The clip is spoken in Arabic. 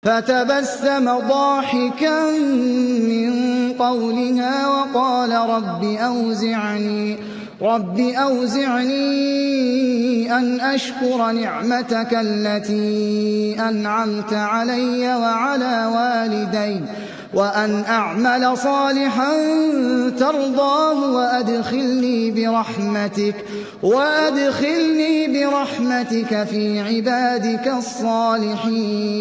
فتبسم ضاحكا من قولها وقال رب أوزعني أن أشكر نعمتك التي أنعمت علي وعلى والدي وأن أعمل صالحا ترضاه وأدخلني برحمتك في عبادك الصالحين.